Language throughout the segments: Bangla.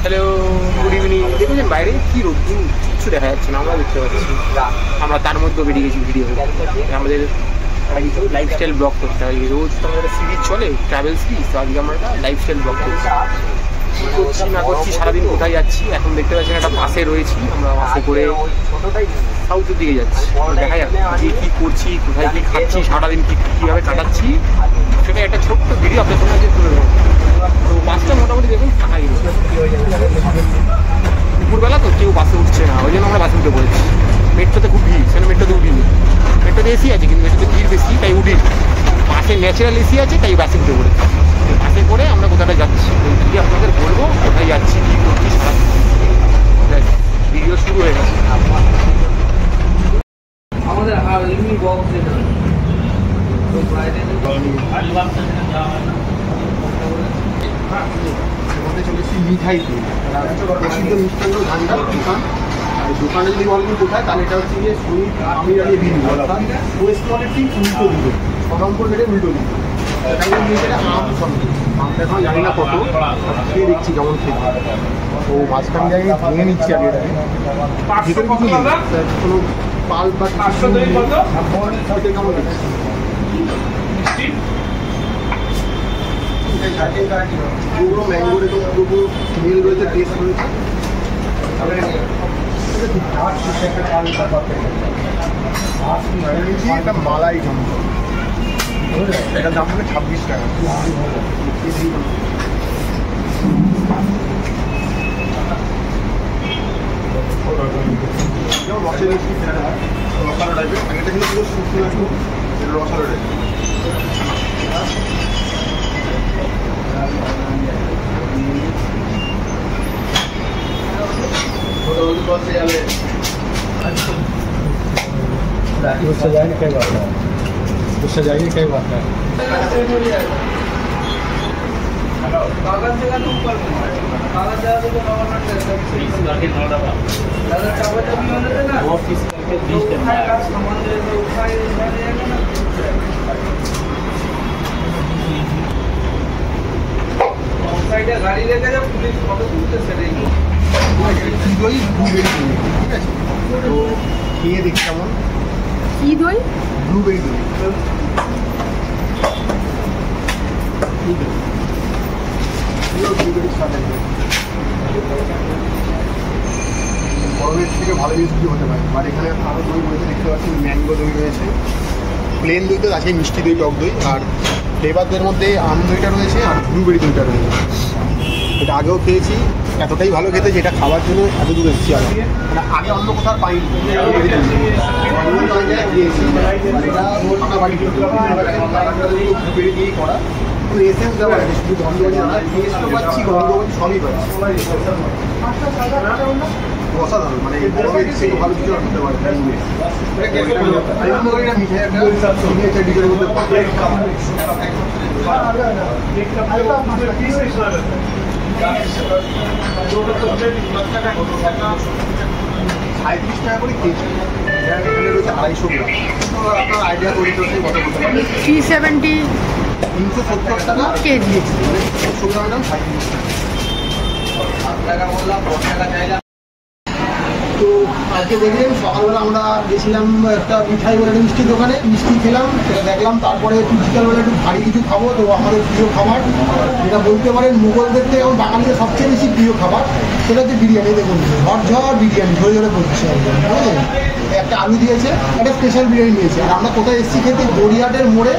Hello, good evening. দেখেছেন বাইরে কি রোদ্দুর, কিচ্ছু দেখা যাচ্ছে না, আমরা দেখতে পাচ্ছি। আমরা তার মধ্যে বেরিয়ে গেছি ভিডিও। আমাদের লাইফস্টাইল ব্লগ করতে হয়, রোজ তো আমাদের সিরিজ চলে, ট্রাভেল সিরিজ। তো আজকে আমরা একটা লাইফস্টাইল ব্লগ করছি। কী করছি না করছি, সারাদিন কোথায় যাচ্ছি এখন দেখতে পাচ্ছেন। একটা বাসে রয়েছি, আমরা বাসে করে সাউথের দিকে যাচ্ছি। দেখা যাক যে কী করছি, কোথায় কী খাচ্ছি, সারাদিন কীভাবে কাটাচ্ছি, সেটা একটা ছোট্ট ভিডিও আপনার সঙ্গে তুলে দেবো। তো বাসটা মোটামুটি দেখুন ফাঁকা গেছে, দুপুরবেলা তো কেউ বাসে উঠছে না, ওই জন্য আমরা বাসে উঠে পড়েছি। মেট্রোতে খুব ভিড়, সেখানে মেট্রোতে উঠিনি। মেট্রোতে এসি আছে কিন্তু মেট্রোতে ভিড় বেশি, তাই উঠিনি। বাসে ন্যাচারাল এসি আছে, তাই বাসে উঠে পড়েছি। বাসে করে আমরা কোথাটা যাচ্ছি যদি আপনাদের বলবো, কোথায় যাচ্ছি কী করছি সারা ভিডিও শুরু হয়ে গেছে। আমাদের চলেছি মিঠাই প্রসিদ্ধ মিষ্টান্ন ভান্ডার দোকান। আর দোকানে যদি বলেন কোথায়, তাহলে এটা হচ্ছে গিয়ে শহীদ আমির আলী বিন অর্থাৎ ওয়েস্ট মলের ঠিক উল্টো দিকে, 6 নম্বর গেটে উল্টো দিকে। এটা নিয়ে আম সঙ্গে আমটা এখন জানি না কত, খেয়ে দেখছি কেমন খেতে। তো মাঝখান জায়গায় ভেঙে নিচ্ছি আগে, এটাকে ভিতরে কিছু নেই, কোনো পাল বা খেতে কেমন দেখছি। পুরো ম্যাঙ্গোর একদম পুরো মিল রয়েছে, টেস্ট রয়েছে। একটা মালাই জন্য এটার দাম হবে 26 টাকা। রসের রসালো টাইপের, আগেটা কিন্তু পুরো শুকনো একটু রসালো টাইপের। उससे जाएंगे कई बात है, उससे जाएंगे कई बात है। कागज जगह तो ऊपर कागज जगह तो गवर्नमेंट लाके थोड़ा दादा चावल जब भी होते ना ऑफिस करके 20 टाइम सामान ले तो उठाए जाएगा ना। साइड गाड़ी लेके जब पुलिस ऑटो से चलेगी দই ব্লুবেরি, ঠিক আছে? তো খেয়ে দেখি কেমন। কি দই? ব্লুবেরি দই। ব্লুবেরির সাথে গরমের থেকে ভালো জিনিস কি হতে পারে। আর এখানে আরও দই রয়েছে, দেখতে পাচ্ছি ম্যাঙ্গো দই রয়েছে, প্লেন দই তো আছে, মিষ্টি দই, টক দই, আর ফ্লেভারদের মধ্যে আম দইটা রয়েছে আর ব্লুবেরি দইটা রয়েছে। এটা আগেও খেয়েছি, এতটাই ভালো খেতে যেটা খাওয়ার জন্য এত দূর এসেছি। আমি মানে আগে অন্য কোথাও পাইনি, দিয়েই করা, কিন্তু এসেন্স দেওয়া আছে, শুধু গন্ধবাজি না, টেস্টও পাচ্ছি, গন্ধবাজি সবই পাচ্ছি। অসাধারণ, মানে গরমের থেকে ভালো কিছু হতে পারে। মিঠাই একটা ডিজের মধ্যে 35 টাকা করে কেজি, এখানে রয়েছে 250 গ্রাম। আপনার আইডিয়া তৈরি করতে কত করতে পারে? 370 370 টাকা কেজি। 100 গ্রামের দাম 35 টাকা বললাম, 10 টাকা চাইলাম। তো আজকে দেখলেন সকালবেলা আমরা গেছিলাম একটা মিঠাই বলে একটা মিষ্টির দোকানে, মিষ্টি খেলাম, সেটা দেখলাম। তারপরে একটু বিকালবেলা একটু ভারী কিছু খাবো। তো আমাদের প্রিয় খাবার, যেটা বলতে পারেন মুঘলদের থেকে এবং বাঙালিদের সবচেয়ে বেশি প্রিয় খাবার, সেটা হচ্ছে বিরিয়ানি। দেখুন ঝরঝর বিরিয়ানি ঝরে ঝরে পড়ছে একদম, বুঝলেন? একটা আলু দিয়েছে, একটা স্পেশাল বিরিয়ানি দিয়েছে। আর আমরা কোথায় এসেছি খেতে? গড়িয়াহাটের মোড়ে,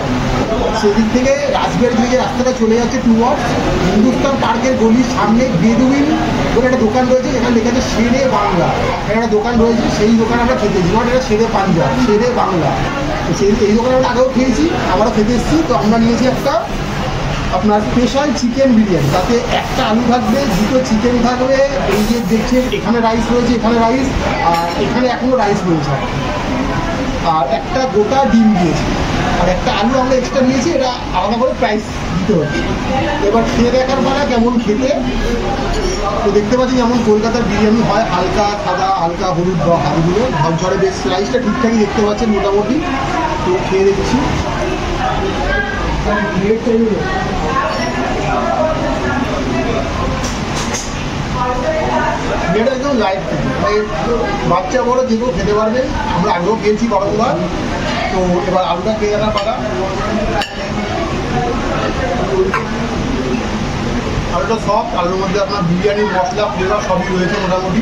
সেদিক থেকে রাজবাড়ির দিকে রাস্তাটা চলে যাচ্ছে টুয়ার্ডস হিন্দুস্তান পার্কের গলির সামনে বেদুইন বলে একটা দোকান রয়েছে, যেখানে লেখা আছে শেরে বাংলা। একটা দোকান রয়েছে, সেই দোকানে আমরা খেতেছি, নট এটা শেরে পাঞ্জাব, শেরে বাংলা। তো এই দোকানে আমরা আগেও খেয়েছি, আবারও খেতে এসেছি। তো আমরা নিয়েছি একটা আপনার স্পেশাল চিকেন বিরিয়ানি, তাতে একটা আলু থাকবে, 2টো চিকেন থাকবে, এই যে দেখছেন এখানে রাইস রয়েছে, এখানে রাইস, আর এখানে এখনও রাইস রয়েছে, আর একটা গোটা ডিম দিয়েছি, আর একটা আলু আমরা এক্সট্রা নিয়েছি। এটা আলাদা করে প্রাইস দিতে হচ্ছে। এবার খেয়ে দেখার পালা কেমন খেতে। তো দেখতে পাচ্ছি যেমন কলকাতার বিরিয়ানি হয়, হালকা সাদা, হালকা হলুদ হালগুলো ঝরঝরে, বেশ রাইসটা ঠিকঠাকই দেখতে পাচ্ছেন মোটামুটি। তো খেয়ে দেখছি। লাইট থাকে, মানে বাচ্চা বড় যে কেউ খেতে পারবে। আমরা আগেও খেয়েছি বড়গুলা, তো এবার আলুটা খেয়ে দেখা পারা। আলুটা সফট, আলুর মধ্যে আপনার বিরিয়ানির মশলা ফ্লেভার সবই রয়েছে মোটামুটি।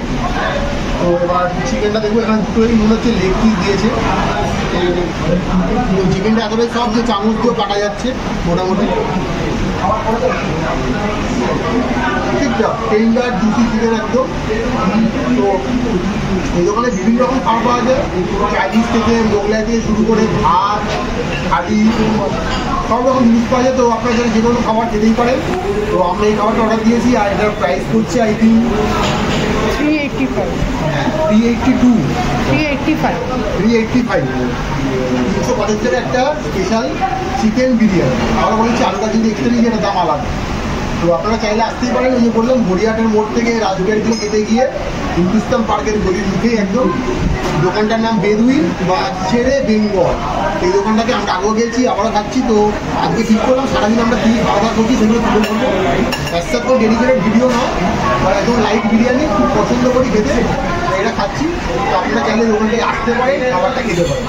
তো এবার চিকেনটা দেখবো, এখানে দুটোই মনে হচ্ছে লেগ পিস দিয়েছে। তো চিকেনটা এতটাই সফট যে চামচ দিয়েও কাটা যাচ্ছে মোটামুটি। ঠিকঠাক টেন্ডার জুসি চিকেন একদম। তো এই দোকানে বিভিন্ন রকম খাবার পাওয়া যায়, চাইনিজ থেকে মোগলাই থেকে শুরু করে ভাত থালি সব রকম জিনিস পাওয়া যায়। তো আপনারা যারা যে কোনো খাবার খেতেই পারেন। তো আমরা এই খাবারটা অর্ডার দিয়েছি, আর এটার প্রাইস করছে আই থিঙ্ক 385 382 385 385 350 একটা স্পেশাল চিকেন বিরিয়ানি। আমরা বলেছি আলুটা কিন্তু এক্সট্রা নিয়ে যেটা দাম আলাদা। তো আপনারা চাইলে আসতেই পারেন। ওই যে বললাম গড়িয়াহাটের মোড় থেকে রাজবাড়ির দিকে যেতে গিয়ে হিন্দুস্তান পার্কের গলির মুখেই একদম। দোকানটার নাম বেদুইন বা ছেড়ে বেঙ্গল। এই দোকানটাকে আমরা আগেও গেছি, আবারও খাচ্ছি। তো আজকে ঠিক করলাম সারাদিন আমরা কী খাওয়া দাওয়া করছি সেগুলো তুলে ধরবো। তার সাথে কোনো ডেডিকেটেড ভিডিও নয়, বা একদম লাইট বিরিয়ানি খুব পছন্দ করি খেতে, এটা খাচ্ছি। তো আপনারা চাইলে দোকানটাকে আসতে পারেন, খাবারটা খেতে পারেন।